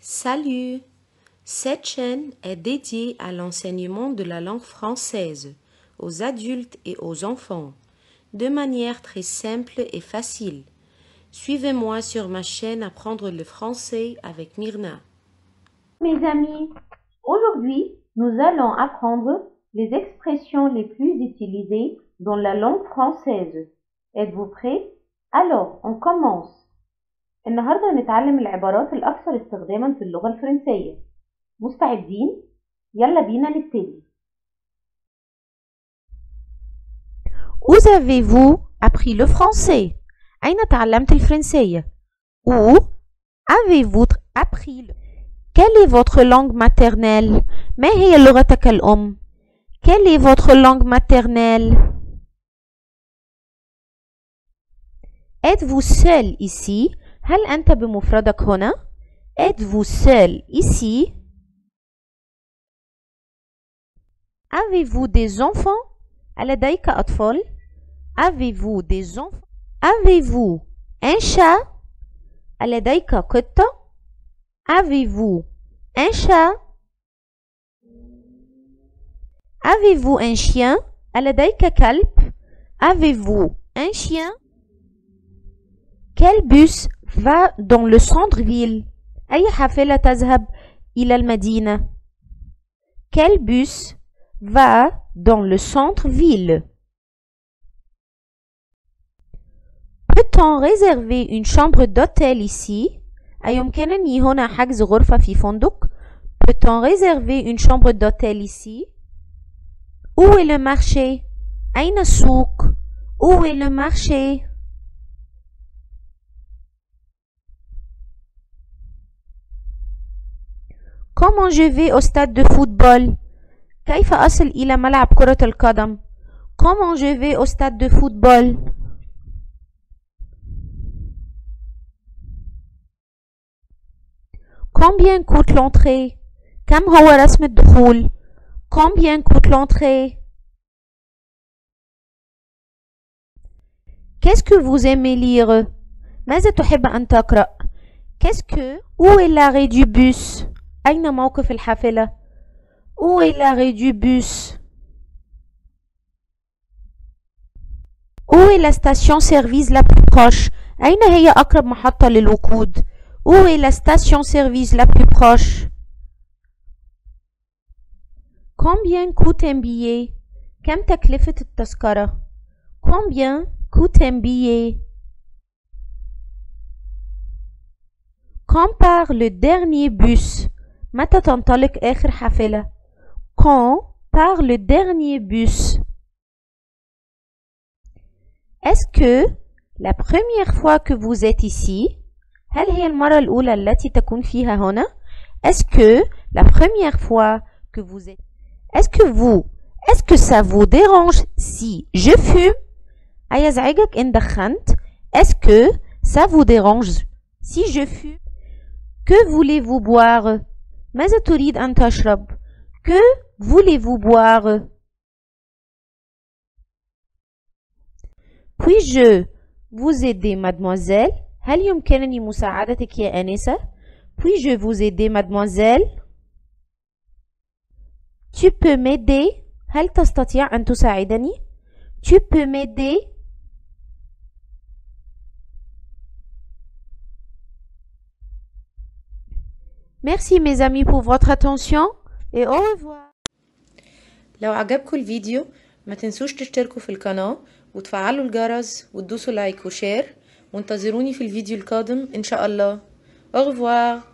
Salut! Cette chaîne est dédiée à l'enseignement de la langue française aux adultes et aux enfants de manière très simple et facile. Suivez-moi sur ma chaîne Apprendre le français avec Myrna. Mes amis, aujourd'hui, nous allons apprendre les expressions les plus utilisées dans la langue française. Êtes-vous prêts? Alors, on commence. النهاردة هنتعلم العبارات الأكثر استخداما في اللغة الفرنسية. مستعدين؟ يلا بينا نبتدي. Où avez-vous appris le français? أين تعلمت الفرنسية؟ Où avez-vous appris le... Quelle est votre langue maternelle? ما هي لغتك الأم؟ Quelle est votre langue maternelle? Êtes-vous seul ici? هل أنت بمفردك هنا؟ Êtes-vous seul ici? Avez-vous des enfants? ألديك أطفال؟ Avez-vous des enfants? Avez-vous un chat? ألديك قطة؟ Avez-vous un chat? Avez-vous un chien? ألديك كلب؟ Avez-vous un chien? Quel bus va dans le centre-ville? أي حافلة تذهب إلى المدينة؟ Quel bus va dans le centre-ville? Peut-on réserver une chambre d'hôtel ici? أيمكنني هنا حجز غرفة في فندق؟ Peut-on réserver une chambre d'hôtel ici? Où est le marché? أين السوق? Où est le marché? Comment je vais au stade de football? كيف أصل إلى ملعب كرة القدم؟ Comment je vais au stade de football? Combien coûte l'entrée? كم هو رسم الدخول؟ Combien coûte l'entrée? Qu'est-ce que vous aimez lire? ماذا تحب أن تقرأ؟ Qu'est-ce que... Où est l'arrêt du bus? أين موقف الحافلة؟ Où est l'arrêt du bus? Où est la station-service la plus proche? أين هي أقرب محطة للوقود؟ Où est la station-service la plus proche? Combien coûte un billet? كم تكلفة التذكرة؟ Combien coûte un billet? Quand part le dernier bus? متى تنطلق آخر حافلة؟ Quand part le dernier bus? Est-ce que la première fois que vous êtes ici? هل هي المرة الأولى التي تكون فيها هنا؟ Est-ce que la première fois que vous êtes... Est-ce que ça vous dérange si je fume? أيزعجك إن دخنت؟ Est-ce que ça vous dérange si je fume? Que voulez-vous boire? ماذا تريد أن تشرب؟ Que voulez-vous boire? Puis-je vous aider, mademoiselle? هل يمكنني مساعدتك يا آنسة؟ Puis-je vous aider, mademoiselle? Tu peux m'aider? هل تستطيع أن تساعدني؟ Tu peux m'aider? Merci mes amis pour votre attention et au revoir. لو عجبكم الفيديو ما تنسوش تشتركوا في القناة وتفعلوا الجرس وتدوسوا لايك وشير وانتظروني في الفيديو القادم إن شاء الله. Au revoir.